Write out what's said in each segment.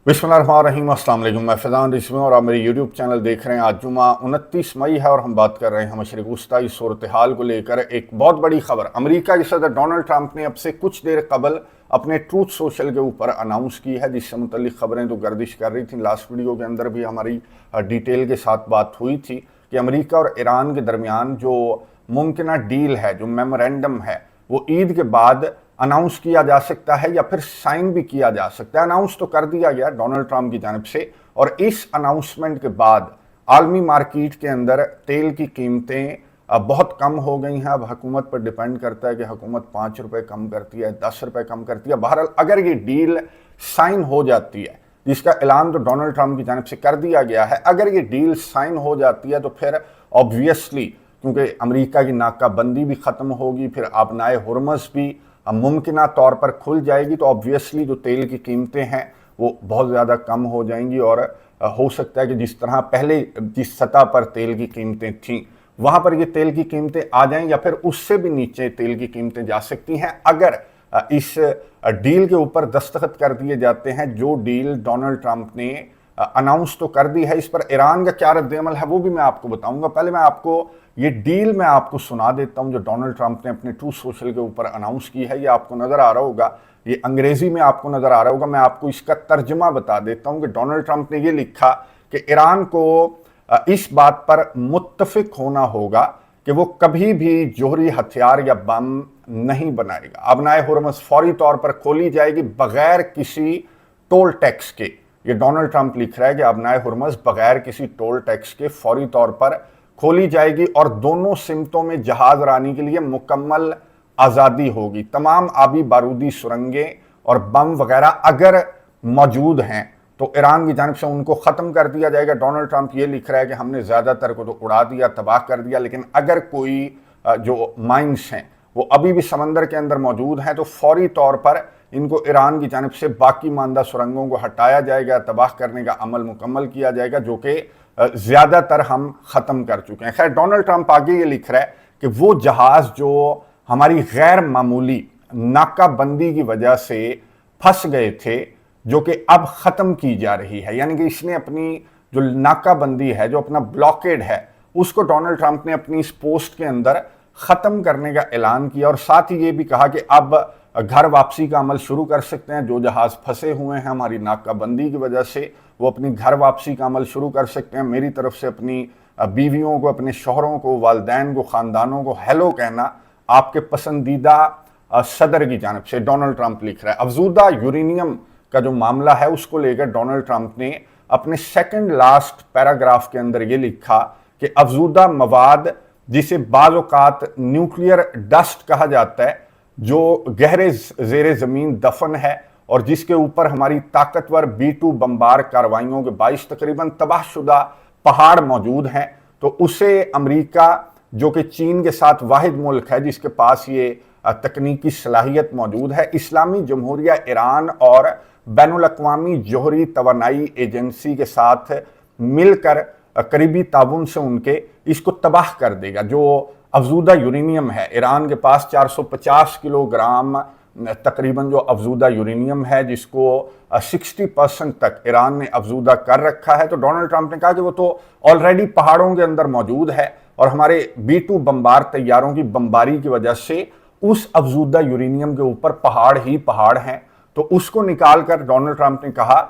बिस्मिल्लाहिर्रहमानिर्रहीम, अस्सलाम वालेकुम। मैं फैज़ान रिजवी और आप मेरे यूट्यूब चैनल देख रहे हैं। आज जुमा 29 मई है और हम बात कर रहे हैं मशरिक़ वस्ता की सूरत हाल को लेकर। एक बहुत बड़ी खबर, अमेरिका के सदर डोनाल्ड ट्रंप ने अब से कुछ देर कबल अपने ट्रूथ सोशल के ऊपर अनाउंस की है, जिससे मुतल्लिक़ खबरें तो गर्दिश कर रही थी। लास्ट वीडियो के अंदर भी हमारी डिटेल के साथ बात हुई थी कि अमेरिका और ईरान के दरमियान जो मुमकिन डील है, जो मेमोरेंडम है, वो ईद के बाद अनाउंस किया जा सकता है या फिर साइन भी किया जा सकता है। अनाउंस तो कर दिया गया डोनाल्ड ट्रंप की जानिब से, और इस अनाउंसमेंट के बाद आलमी मार्केट के अंदर तेल की कीमतें बहुत कम हो गई हैं। अब हुकूमत पर डिपेंड करता है कि हुकूमत 5 रुपये कम करती है, 10 रुपये कम करती है। बहरहाल अगर ये डील साइन हो जाती है, जिसका ऐलान तो डोनाल्ड ट्रंप की जानिब से कर दिया गया है, अगर ये डील साइन हो जाती है तो फिर ऑब्वियसली, क्योंकि अमेरिका की नाकाबंदी भी ख़त्म होगी, फिर आबनाए हुर्मज़ भी मुमकिन तौर पर खुल जाएगी, तो ऑब्वियसली जो तेल की कीमतें हैं वो बहुत ज़्यादा कम हो जाएंगी। और हो सकता है कि जिस तरह पहले जिस सतह पर तेल की कीमतें थीं वहाँ पर ये तेल की कीमतें आ जाएं, या फिर उससे भी नीचे तेल की कीमतें जा सकती हैं अगर इस डील के ऊपर दस्तखत कर दिए जाते हैं, जो डील डोनाल्ड ट्रंप ने अनाउंस तो कर दी है। इस पर ईरान का क्या रद्द-ए-अमल है वो भी मैं आपको बताऊंगा। पहले मैं आपको ये डील मैं आपको सुना देता हूं जो डोनाल्ड ट्रंप ने अपने ट्रूथ सोशल के ऊपर अनाउंस की है। ये आपको नज़र आ रहा होगा, ये अंग्रेजी में आपको नज़र आ रहा होगा। मैं आपको इसका तर्जमा बता देता हूं कि डोनाल्ड ट्रंप ने ये लिखा कि ईरान को इस बात पर मुत्तफिक होना होगा कि वो कभी भी जोहरी हथियार या बम नहीं बनाएगा। आबनाए हुर्मज़ फौरी तौर पर खोली जाएगी बगैर किसी टोल टैक्स के। ये डोनाल्ड ट्रंप लिख रहा है कि आबनाए हुर्मज़ बगैर किसी टोल टैक्स के फौरी तौर पर खोली जाएगी और दोनों सिमतों में जहाज रानी के लिए मुकम्मल आज़ादी होगी। तमाम आबी बारूदी सुरंगें और बम वगैरह अगर मौजूद हैं तो ईरान की जानिब से उनको ख़त्म कर दिया जाएगा। डोनाल्ड ट्रंप ये लिख रहा है कि हमने ज़्यादातर को तो उड़ा दिया, तबाह कर दिया, लेकिन अगर कोई जो माइंस हैं वो अभी भी समंदर के अंदर मौजूद हैं तो फौरी तौर पर इनको ईरान की जानिब से बाकी मानदा सुरंगों को हटाया जाएगा, तबाह करने का अमल मुकम्मल किया जाएगा, जो कि ज़्यादातर हम ख़त्म कर चुके हैं। खैर, डोनाल्ड ट्रंप आगे ये लिख रहा है कि वो जहाज़ जो हमारी गैर मामूली नाकाबंदी की वजह से फंस गए थे, जो कि अब ख़त्म की जा रही है, यानी कि इसने अपनी जो नाकाबंदी है, जो अपना ब्लॉकेड है, उसको डोनाल्ड ट्रंप ने अपनी इस पोस्ट के अंदर ख़त्म करने का ऐलान किया। और साथ ही ये भी कहा कि अब घर वापसी का अमल शुरू कर सकते हैं। जो जहाज़ फंसे हुए हैं हमारी नाकाबंदी की वजह से, वो अपनी घर वापसी का अमल शुरू कर सकते हैं। मेरी तरफ से अपनी बीवियों को, अपने शोहरों को, वालदैन को, ख़ानदानों को हेलो कहना आपके पसंदीदा सदर की जानिब से, डोनाल्ड ट्रंप लिख रहा है। अफजूदा यूरेनियम का जो मामला है उसको लेकर डोनाल्ड ट्रंप ने अपने सेकंड लास्ट पैराग्राफ के अंदर ये लिखा कि अफजूदा मवाद, जिसे बाज़ औक़ात न्यूक्लियर डस्ट कहा जाता है, जो गहरे ज़ेरे ज़मीन दफन है और जिसके ऊपर हमारी ताकतवर B-2 बम्बार कार्रवाइयों के 22 तकरीबन तबाहशुदा पहाड़ मौजूद हैं, तो उसे अमेरिका, जो कि चीन के साथ वाहिद मुल्क है जिसके पास ये तकनीकी सलाहियत मौजूद है, इस्लामी जमहूरिया ईरान और बैनुल अक़वामी जोहरी तवानाई एजेंसी के साथ मिलकर करीबी ताउन से उनके इसको तबाह कर देगा। जो अफजूदा यूरेनियम है, ईरान के पास 450 किलोग्राम तकरीबन जो अफजूदा यूरेनियम है, जिसको 60% तक ईरान ने अफजूदा कर रखा है। तो डोनाल्ड ट्रंप ने कहा कि वो तो ऑलरेडी पहाड़ों के अंदर मौजूद है और हमारे B-2 बम्बार तैयारों की बमबारी की वजह से उस अफजूदा यूरेनियम के ऊपर पहाड़ ही पहाड़ हैं। तो उसको निकाल कर डोनाल्ड ट्रंप ने कहा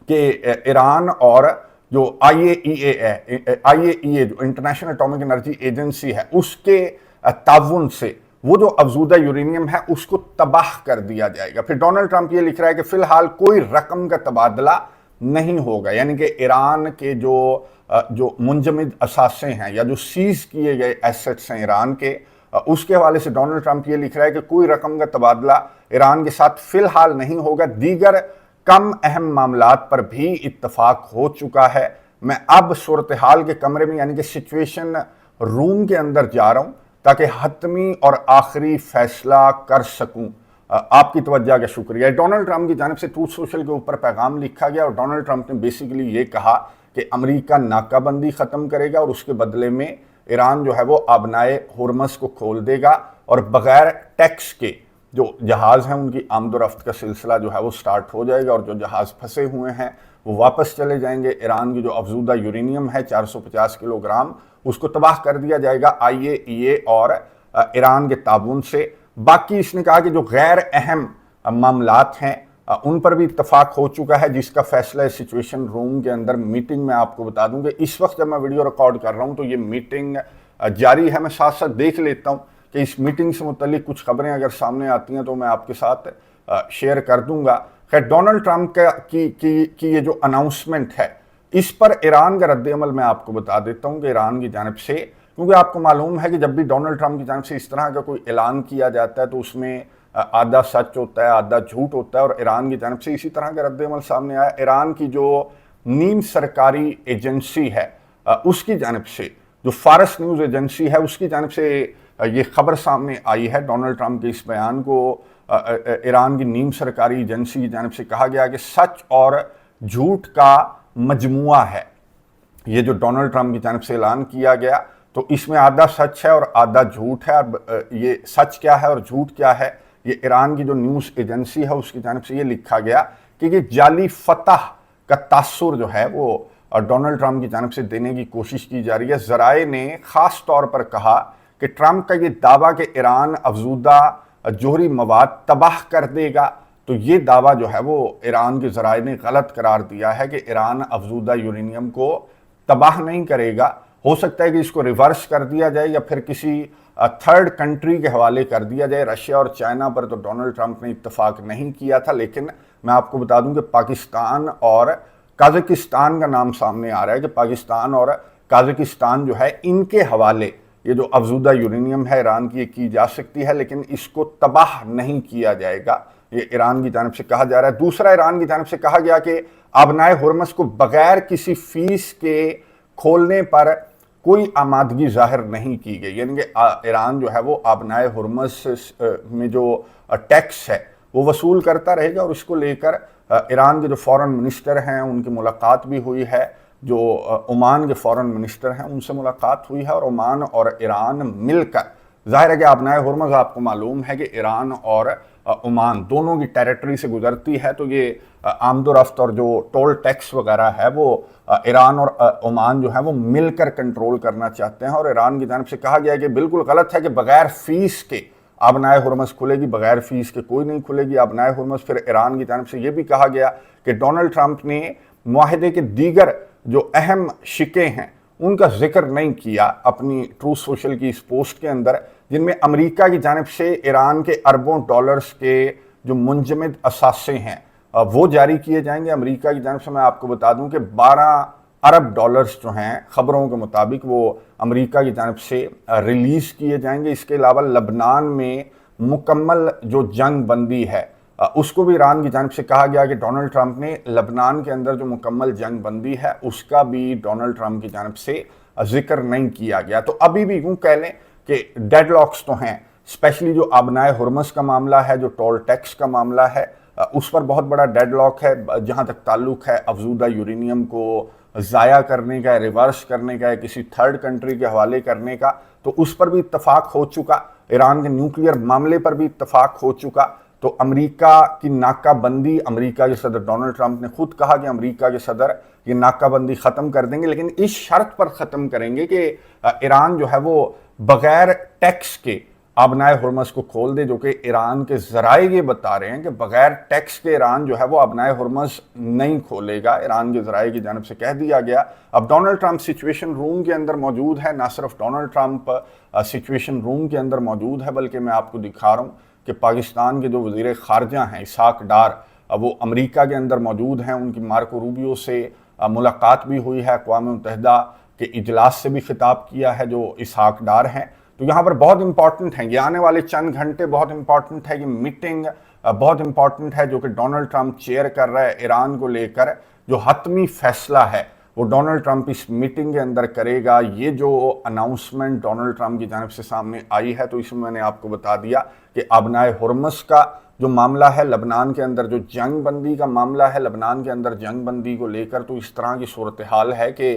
कि ईरान और जो IAEA है, IAEA जो इंटरनेशनल एटॉमिक एनर्जी एजेंसी है, उसके ताउन से वो जो अफजूदा यूरेनियम है उसको तबाह कर दिया जाएगा। फिर डोनाल्ड ट्रंप ये लिख रहा है कि फिलहाल कोई रकम का तबादला नहीं होगा, यानी कि ईरान के जो मुंजमद असासे हैं या जो सीज किए गए एसेट्स हैं ईरान के, उसके हवाले से डोनाल्ड ट्रंप ये लिख रहा है कि कोई रकम का तबादला ईरान के साथ फिलहाल नहीं होगा। दीगर कम अहम मामलात पर भी इत्तफाक हो चुका है। मैं अब सूरत हाल के कमरे में, यानी कि सिचुएशन रूम के अंदर जा रहा हूं ताकि हतमी और आखिरी फैसला कर सकूं। आपकी तवज्जो का शुक्रिया। डोनाल्ड ट्रंप की जानिब से ट्रूथ सोशल के ऊपर पैगाम लिखा गया और डोनाल्ड ट्रंप ने बेसिकली ये कहा कि अमेरिका नाकाबंदी ख़त्म करेगा और उसके बदले में ईरान जो है वो आबनाए हुर्मज़ को खोल देगा और बग़ैर टैक्स के जो जहाज़ हैं उनकी आमद और रफ्त का सिलसिला जो है वो स्टार्ट हो जाएगा और जो जहाज़ फंसे हुए हैं वो वापस चले जाएंगे। ईरान की जो अफजूदा यूरेनियम है 450 किलोग्राम, उसको तबाह कर दिया जाएगा IAEA और ईरान के ताबून से। बाकी इसने कहा कि जो गैर अहम मामलात हैं उन पर भी इत्तफाक हो चुका है, जिसका फैसला सिचुएशन रूम के अंदर मीटिंग में आपको बता दूं कि इस वक्त जब मैं वीडियो रिकॉर्ड कर रहा हूं तो ये मीटिंग जारी है। मैं साथ साथ देख लेता हूं कि इस मीटिंग से मुतल्लिक कुछ खबरें अगर सामने आती हैं तो मैं आपके साथ शेयर कर दूंगा। खैर, डोनाल्ड ट्रंप की ये जो अनाउंसमेंट है इस पर ईरान का रद्द-ए-अमल मैं आपको बता देता हूं कि ईरान की जानिब से, क्योंकि आपको मालूम है कि जब भी डोनाल्ड ट्रंप की जानिब से इस तरह का कोई ऐलान किया जाता है तो उसमें आधा सच होता है, आधा झूठ होता है, और ईरान की जानिब से इसी तरह का रद्द-ए-अमल सामने आया। ईरान की जो नीम सरकारी एजेंसी है उसकी जानिब से, जो फारस न्यूज़ एजेंसी है उसकी जानिब से ये खबर सामने आई है। डोनाल्ड ट्रंप के इस बयान को ईरान की नीम सरकारी एजेंसी की जानिब से कहा गया कि सच और झूठ का मजमुआ है ये जो डोनाल्ड ट्रंप की जानिब से ऐलान किया गया, तो इसमें आधा सच है और आधा झूठ है। अब ये सच क्या है और झूठ क्या है, ये ईरान की जो न्यूज़ एजेंसी है उसकी जानिब से ये लिखा गया कि ये जाली फतह का तासुर जो है वो डोनाल्ड ट्रंप की जानिब से देने की कोशिश की जा रही है। ज़राए ने ख़ास तौर पर कहा कि ट्रंप का ये दावा कि ईरान अफजूदा जोहरी मवाद तबाह कर देगा, तो ये दावा जो है वो ईरान के ज़राए ने गलत करार दिया है कि ईरान अफजूदा यूरेनियम को तबाह नहीं करेगा। हो सकता है कि इसको रिवर्स कर दिया जाए या फिर किसी थर्ड कंट्री के हवाले कर दिया जाए। रशिया और चाइना पर तो डोनाल्ड ट्रंप ने इत्तफाक नहीं किया था, लेकिन मैं आपको बता दूं कि पाकिस्तान और कजाकिस्तान का नाम सामने आ रहा है कि पाकिस्तान और कजाकिस्तान जो है इनके हवाले ये जो अफजूदा यूरेनियम है ईरान की, ये की जा सकती है, लेकिन इसको तबाह नहीं किया जाएगा, ये ईरान की जानिब से कहा जा रहा है। दूसरा, ईरान की जानिब से कहा गया कि आबनाए हुर्मस को बगैर किसी फीस के खोलने पर कोई आमादगी जाहिर नहीं की गई, यानी कि ईरान जो है वो आबनाए हुर्मस में जो टैक्स है वो वसूल करता रहेगा। और इसको लेकर ईरान के जो फॉरेन मिनिस्टर हैं उनकी मुलाकात भी हुई है, जो ओमान के फॉरेन मिनिस्टर हैं उनसे मुलाकात हुई है, और ओमान और ईरान मिलकर, जाहिर है कि आबनाए हुर्मस आपको मालूम है कि ईरान और ओमान दोनों की टेरिटरी से गुजरती है, तो ये आमदोरफ्त और जो टोल टैक्स वगैरह है वो ईरान और ओमान जो है वो मिलकर कंट्रोल करना चाहते हैं। और ईरान की जानिब से कहा गया है कि बिल्कुल गलत है कि बगैर फीस के आबनाए हुर्मस खुलेगी, बगैर फीस के कोई नहीं खुलेगी आबनाए हुर्मस। फिर ईरान की जानिब से ये भी कहा गया कि डोनाल्ड ट्रंप ने मुआहदे के दीगर जो अहम शिके हैं उनका जिक्र नहीं किया अपनी ट्रूथ सोशल की इस पोस्ट के अंदर, जिनमें अमेरिका की जानिब से ईरान के अरबों डॉलर्स के जो मुंजमद असासे हैं वो जारी किए जाएंगे। अमेरिका की जानिब से मैं आपको बता दूं कि 12 अरब डॉलर्स जो हैं खबरों के मुताबिक वो अमेरिका की जानिब से रिलीज़ किए जाएंगे। इसके अलावा लबनान में मुकम्मल जो जंग बंदी है उसको भी ईरान की जानिब से कहा गया कि डोनाल्ड ट्रंप ने लबनान के अंदर जो मुकम्मल जंग बंदी है उसका भी डोनाल्ड ट्रंप की जानिब से जिक्र नहीं किया गया। तो अभी भी यूँ कह लें कि डेडलॉक्स तो हैं, स्पेशली जो आबनाए हुर्मस का मामला है, जो टोल टैक्स का मामला है, उस पर बहुत बड़ा डेडलॉक है। जहाँ तक ताल्लुक़ है अफजूदा यूरेनियम को ज़ाया करने का, रिवर्स करने का, किसी थर्ड कंट्री के हवाले करने का, तो उस पर भी इत्तफाक हो चुका। ईरान के न्यूक्लियर मामले पर भी इत्तफाक हो चुका। तो अमेरिका की नाकाबंदी, अमेरिका के सदर डोनाल्ड ट्रंप ने खुद कहा कि अमेरिका के सदर ये नाकाबंदी ख़त्म कर देंगे, लेकिन इस शर्त पर ख़त्म करेंगे कि ईरान जो है वो बग़ैर टैक्स के आबनाए हुर्मस को खोल दे, जो कि ईरान के ज़राए ये बता रहे हैं कि बग़ैर टैक्स के ईरान जो है वो आबनाए हुर्मस नहीं खोलेगा। ईरान के ज़राए की जानिब से कह दिया गया। अब डोनाल्ड ट्रंप सिचुएशन रूम के अंदर मौजूद है, ना सिर्फ डोनाल्ड ट्रंप सिचुएशन रूम के अंदर मौजूद है, बल्कि मैं आपको दिखा रहा हूँ कि पाकिस्तान के जो वज़ीर ख़ारजा हैं इसहाक डार, वो अमेरिका के अंदर मौजूद हैं। उनकी मार्को रूबियो से मुलाकात भी हुई है, अक़वाम मुत्तहिदा के इजलास से भी खिताब किया है जो इसहाक डार हैं। तो यहाँ पर बहुत इंपॉर्टेंट है, ये आने वाले चंद घंटे बहुत इंपॉर्टेंट है, ये मीटिंग बहुत इंपॉर्टेंट है जो कि डोनाल्ड ट्रंप चेयर कर रहा है। ईरान को लेकर जो हतमी फैसला है वो डोनाल्ड ट्रंप इस मीटिंग के अंदर करेगा। ये जो अनाउंसमेंट डोनाल्ड ट्रंप की जानिब से सामने आई है, तो इसमें मैंने आपको बता दिया कि आबनाए हुर्मस का जो मामला है, लबनान के अंदर जो जंग बंदी का मामला है, लबनान के अंदर जंग बंदी को लेकर तो इस तरह की सूरत हाल है कि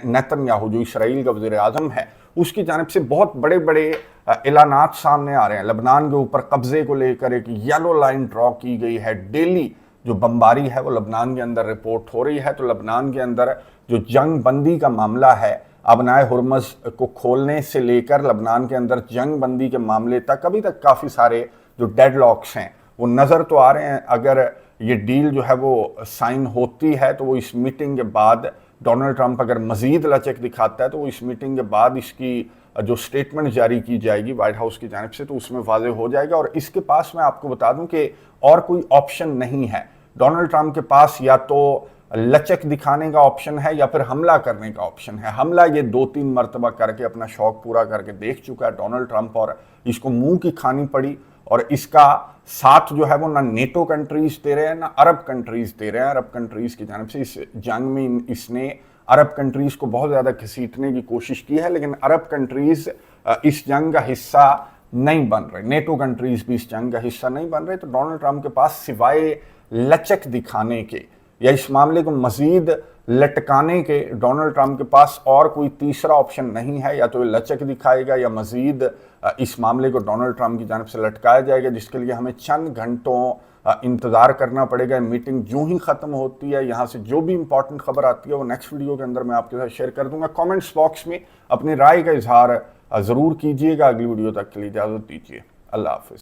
नेतन्याहू जो इसराइल का वज़ीर आज़म है उसकी जानिब से बहुत बड़े बड़े एलानात सामने आ रहे हैं। लबनान के ऊपर कब्जे को लेकर एक येलो लाइन ड्रॉ की गई है। डेली जो बमबारी है वो लबनान के अंदर रिपोर्ट हो रही है। तो लबनान के अंदर जो जंग बंदी का मामला है, अबनाए हुर्मज़ को खोलने से लेकर लबनान के अंदर जंग बंदी के मामले तक अभी तक काफ़ी सारे जो डेडलॉक्स हैं वो नज़र तो आ रहे हैं। अगर ये डील जो है वो साइन होती है तो वो इस मीटिंग के बाद, डोनाल्ड ट्रंप अगर मज़ीद लचक दिखाता है तो वो इस मीटिंग के बाद इसकी जो स्टेटमेंट जारी की जाएगी वाइट हाउस की जानिब से तो उसमें वाज़ेह हो जाएगा। और इसके पास मैं आपको बता दूं कि और कोई ऑप्शन नहीं है। डोनाल्ड ट्रंप के पास या तो लचक दिखाने का ऑप्शन है या फिर हमला करने का ऑप्शन है। हमला ये 2-3 मरतबा करके अपना शौक पूरा करके देख चुका है डोनाल्ड ट्रंप, और इसको मुंह की खानी पड़ी। और इसका साथ जो है वो ना नेटो कंट्रीज दे रहे हैं ना अरब कंट्रीज दे रहे हैं। अरब कंट्रीज की जानिब से इस जंग में इसने अरब कंट्रीज को बहुत ज़्यादा घसीटने की कोशिश की है, लेकिन अरब कंट्रीज इस जंग का हिस्सा नहीं बन रहे। नेटो कंट्रीज भी इस जंग का हिस्सा नहीं बन रहे। तो डोनाल्ड ट्रंप के पास सिवाय लचक दिखाने के या इस मामले को मजीद लटकाने के डोनाल्ड ट्रंप के पास और कोई तीसरा ऑप्शन नहीं है। या तो ये लचक दिखाएगा या मजीद इस मामले को डोनाल्ड ट्रंप की जानिब से लटकाया जाएगा, जिसके लिए हमें चंद घंटों इंतज़ार करना पड़ेगा। मीटिंग जो ही ख़त्म होती है, यहाँ से जो भी इंपॉर्टेंट खबर आती है वो नेक्स्ट वीडियो के अंदर मैं आपके साथ शेयर कर दूंगा। कमेंट्स बॉक्स में अपनी राय का इजहार ज़रूर कीजिएगा। अगली वीडियो तक के लिए इजाज़त दीजिए। अल्लाह हाफ़िज़।